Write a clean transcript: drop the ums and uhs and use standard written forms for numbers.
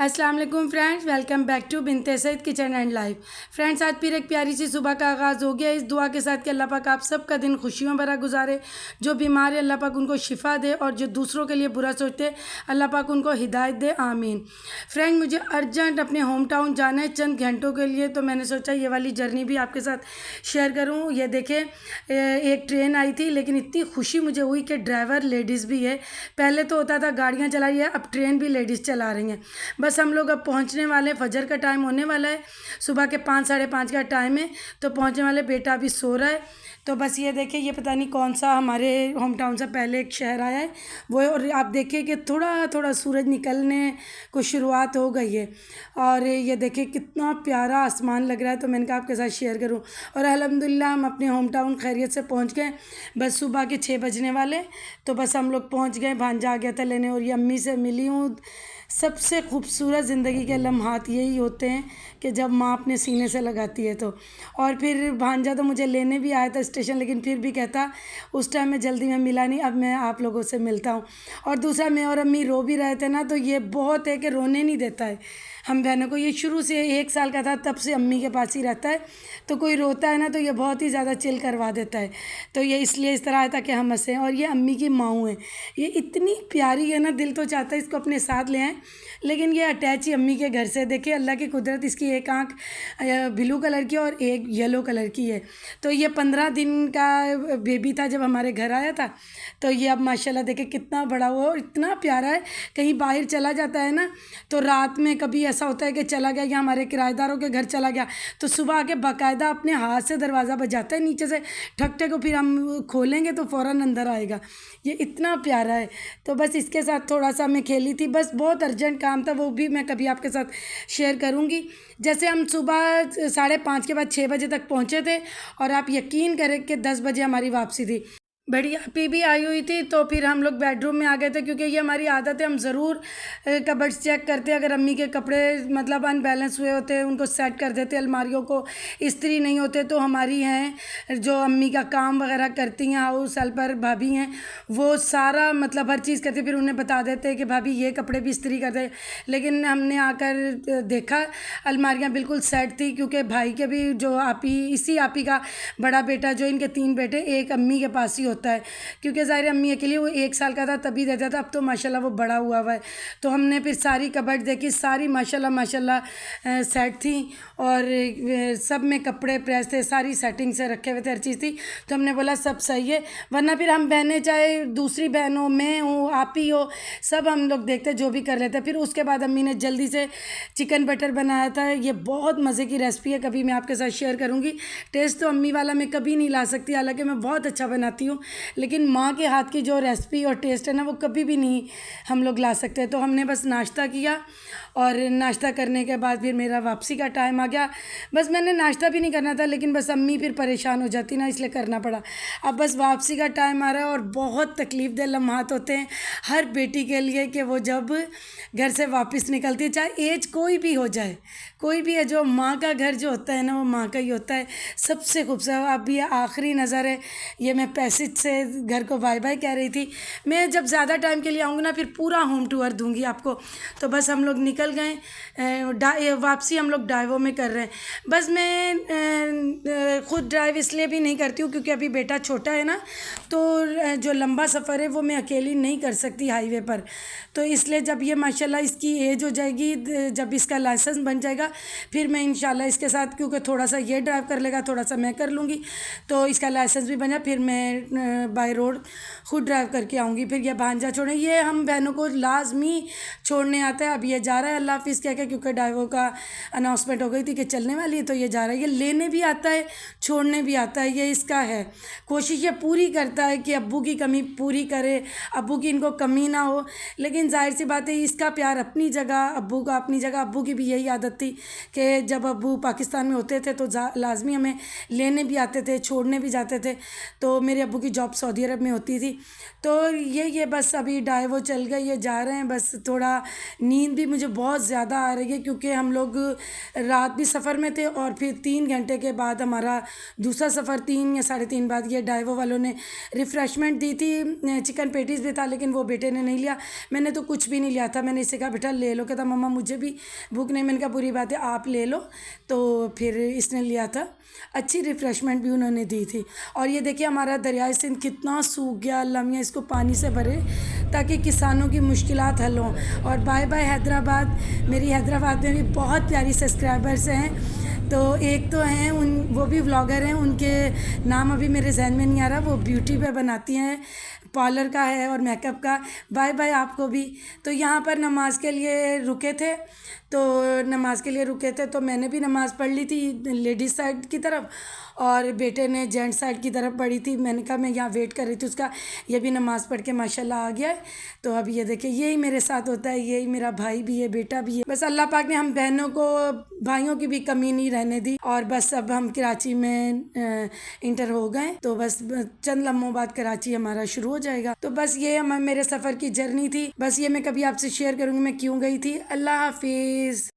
अस्सलाम वालेकुम friends, welcome back to Binte Saeed kitchen and life. Friends, आज फिर एक प्यारी सी सुबह का आगाज़ हो गया इस दुआ के साथ कि अल्लाह पाक आप सबका दिन खुशियों भरा गुजारे। जो बीमार है अल्लाह पाक उनको शिफा दे और जो दूसरों के लिए बुरा सोचते अल्लाह पाक उनको हिदायत दे, आमीन। फ्रेंड, मुझे अर्जेंट अपने होम टाउन जाना है चंद घंटों के लिए, तो मैंने सोचा ये वाली जर्नी भी आपके साथ शेयर करूँ। ये देखें, एक ट्रेन आई थी, लेकिन इतनी खुशी मुझे हुई कि ड्राइवर लेडीज़ भी है। पहले तो होता था गाड़ियाँ चलाई है, अब ट्रेन भी लेडीज़ चला रही हैं। बस हम लोग अब पहुंचने वाले, फजर का टाइम होने वाला है, सुबह के 5 साढ़े 5 का टाइम है, तो पहुंचने वाले। बेटा अभी सो रहा है। तो बस ये देखिए, ये पता नहीं कौन सा हमारे होम टाउन से पहले एक शहर आया है वो है। और आप देखिए कि थोड़ा थोड़ा सूरज निकलने को शुरुआत हो गई है। और ये देखिए कितना प्यारा आसमान लग रहा है, तो मैंने कहा आपके साथ शेयर करूं। और अल्हम्दुलिल्लाह हम अपने होम टाउन खैरियत से पहुंच गए। बस सुबह के 6 बजने वाले, तो बस हम लोग पहुंच गए। भांजा आ गया था लेने, और ये अम्मी से मिली हूँ। सबसे खूबसूरत ज़िंदगी के लम्हात यही होते हैं कि जब माँ अपने सीने से लगाती है तो। और फिर भांजा तो मुझे लेने भी आया था स्टेशन, लेकिन फिर भी कहता उस टाइम में जल्दी में मिला नहीं, अब मैं आप लोगों से मिलता हूँ। और दूसरा, मैं और अम्मी रो भी रहे थे ना, तो ये बहुत है कि रोने नहीं देता है हम बहनों को। ये शुरू से 1 साल का था तब से अम्मी के पास ही रहता है, तो कोई रोता है ना तो ये बहुत ही ज़्यादा चिल करवा देता है। तो ये इसलिए इस तरह आया था कि हम हंसें। और ये अम्मी की माऊ है, ये इतनी प्यारी है ना, दिल तो चाहता है इसको अपने साथ ले आएँ, लेकिन ये अटैच ही अम्मी के घर से। देखिए अल्लाह की कुदरत, इसकी एक आँख ब्लू कलर की और एक येलो कलर की है। तो ये 15 दिन का बेबी था जब हमारे घर आया था, तो ये अब माशाल्लाह देखिए कितना बड़ा हुआ और इतना प्यारा है। कहीं बाहर चला जाता है ना, तो रात में कभी ऐसा होता है कि चला गया या हमारे किराएदारों के घर चला गया, तो सुबह आके बाकायदा अपने हाथ से दरवाज़ा बजाता है नीचे से, ठक ठक को फिर हम खोलेंगे तो फ़ौरन अंदर आएगा। ये इतना प्यारा है। तो बस इसके साथ थोड़ा सा मैं खेली थी, बस बहुत अर्जेंट काम था, वो भी मैं कभी आपके साथ शेयर करूँगी। जैसे हम सुबह 5:30 के बाद 6 बजे तक पहुँचे थे, और आप यकीन करें कि 10 बजे हमारी वापसी थी। बड़ी आपी भी आई हुई थी, तो फिर हम लोग बेडरूम में आ गए थे, क्योंकि ये हमारी आदत है, हम ज़रूर कबर्ड्स चेक करते हैं। अगर अम्मी के कपड़े मतलब अनबैलेंस हुए होते हैं उनको सेट कर देते, अलमारियों को इस्त्री नहीं होते, तो हमारी हैं जो अम्मी का काम वगैरह करती हैं, हाउस हेल्पर भाभी हैं, वो सारा मतलब हर चीज़ करती, फिर उन्हें बता देते हैं कि भाभी ये कपड़े भी इस्त्री कर दे। लेकिन हमने आकर देखा अलमारियाँ बिल्कुल सेट थी, क्योंकि भाई के भी जो इसी आपी का बड़ा बेटा, जो इनके 3 बेटे, एक अम्मी के पास ही होता है, क्योंकि ज़ाहिर अम्मी अकेली, वो 1 साल का था तभी देता था, अब तो माशाल्लाह वो बड़ा हुआ है। तो हमने फिर सारी कबर्ड देखी, सारी माशाल्लाह माशाल्लाह सेट थी, और सब में कपड़े प्रेस थे, सारी सेटिंग से रखे हुए थे, हर चीज़ थी। तो हमने बोला सब सही है, वरना फिर हम बहनें, चाहे दूसरी बहन हो, मैं हूँ, आप ही हो, सब हम लोग देखते जो भी कर लेते। फिर उसके बाद अम्मी ने जल्दी से चिकन बटर बनाया था। ये बहुत मज़े की रेसिपी है, कभी मैं आपके साथ शेयर करूँगी। टेस्ट तो अम्मी वाला मैं कभी नहीं ला सकती, हालांकि मैं बहुत अच्छा बनाती हूँ, लेकिन माँ के हाथ की जो रेसिपी और टेस्ट है ना, वो कभी भी नहीं हम लोग ला सकते। तो हमने बस नाश्ता किया, और नाश्ता करने के बाद फिर मेरा वापसी का टाइम आ गया। बस मैंने नाश्ता भी नहीं करना था, लेकिन बस अम्मी फिर परेशान हो जाती ना, इसलिए करना पड़ा। अब बस वापसी का टाइम आ रहा है, और बहुत तकलीफ़ दे लम्हात होते हैं हर बेटी के लिए कि वो जब घर से वापस निकलती है, चाहे एज कोई भी हो जाए, कोई भी है, जो माँ का घर जो होता है ना, वो माँ का ही होता है। सबसे खूबसूरत अब ये आखिरी नज़र है। ये मैं पैसेज से घर को बाय बाय कह रही थी। मैं जब ज़्यादा टाइम के लिए आऊँगी ना, फिर पूरा होम टूर दूंगी आपको। तो बस हम लोग निकल गए, वापसी हम लोग ड्राइवों में कर रहे हैं। बस मैं ख़ुद ड्राइव इसलिए भी नहीं करती हूँ क्योंकि अभी बेटा छोटा है ना, तो जो लंबा सफ़र है वो मैं अकेली नहीं कर सकती हाईवे पर। तो इसलिए जब ये माशाल्लाह इसकी एज हो जाएगी, जब इसका लाइसेंस बन जाएगा, फिर मैं इंशाल्लाह इसके साथ, क्योंकि थोड़ा सा ये ड्राइव कर लेगा, थोड़ा सा मैं कर लूँगी, तो इसका लाइसेंस भी बन जाए, फिर मैं बाय रोड खुद ड्राइव करके आऊँगी। फिर ये भांजा छोड़े, ये हम बहनों को लाजमी छोड़ने आता है। अब ये जा रहा है अल्लाह हाफिज़ कह के, क्योंकि ड्राइवर का अनाउंसमेंट हो गई थी कि चलने वाली है, तो ये जा रहा है। ये लेने भी आता है, छोड़ने भी आता है, ये इसका है। कोशिश ये पूरी करता है कि अब्बू की कमी पूरी करे, अब्बू की इनको कमी ना हो। लेकिन जाहिर सी बात है, इसका प्यार अपनी जगह, अब्बू का अपनी जगह। अब्बू की भी यही आदत थी कि जब अब्बू पाकिस्तान में होते थे तो लाजमी हमें लेने भी आते थे, छोड़ने भी जाते थे। तो मेरे अब्बू की जॉब सऊदी अरब में होती थी। तो ये बस अभी डाइवो चल गई है, जा रहे हैं। बस थोड़ा नींद भी मुझे बहुत ज़्यादा आ रही है क्योंकि हम लोग रात भी सफ़र में थे और फिर 3 घंटे के बाद हमारा दूसरा सफ़र 3 या साढ़े 3 बाद ये डाइवो वालों ने रिफ़्रेशमेंट दी थी। चिकन पेटीज़ भी था लेकिन वो बेटे ने नहीं लिया। मैंने तो कुछ भी नहीं लिया था। मैंने इसे कहा बेटा ले लो, कहता मम्मा मुझे भी भूख नहीं। मैंने कहा बुरी बात है, आप ले लो। तो फिर इसने लिया था। अच्छी रिफ़्रेशमेंट भी उन्होंने दी थी। और ये देखिए हमारा दरियाए सिंध कितना सूख गया। अल्लाह मियाँ इसको पानी से भरे ताकि किसानों की मुश्किलात हल हों। और बाय बाय हैदराबाद। मेरी हैदराबाद में भी बहुत प्यारी सब्सक्राइबर्स हैं। तो एक तो हैं वो भी व्लॉगर हैं, उनके नाम अभी मेरे जहन में नहीं आ रहा। वो ब्यूटी पे बनाती हैं, पार्लर का है और मेकअप का। बाय बाय आपको भी। तो यहाँ पर नमाज के लिए रुके थे, तो नमाज़ के लिए रुके थे तो मैंने भी नमाज़ पढ़ ली थी लेडीज़ साइड की तरफ और बेटे ने जेंट्स साइड की तरफ पढ़ी थी। मैंने कहा मैं यहाँ वेट कर रही थी उसका, ये भी नमाज़ पढ़ के माशाल्लाह आ गया है। तो अब ये देखिए यही मेरे साथ होता है, यही मेरा भाई भी है, बेटा भी है। बस अल्लाह पाक ने हम बहनों को, भाइयों की भी कमी नहीं रहने दी। और बस अब हम कराची में इंटर हो गए, तो बस चंद लम्हों बाद कराची हमारा शुरू हो जाएगा। तो बस ये मेरे सफ़र की जर्नी थी। बस ये मैं कभी आपसे शेयर करूँगी मैं क्यों गई थी। अल्लाह हाफिज़।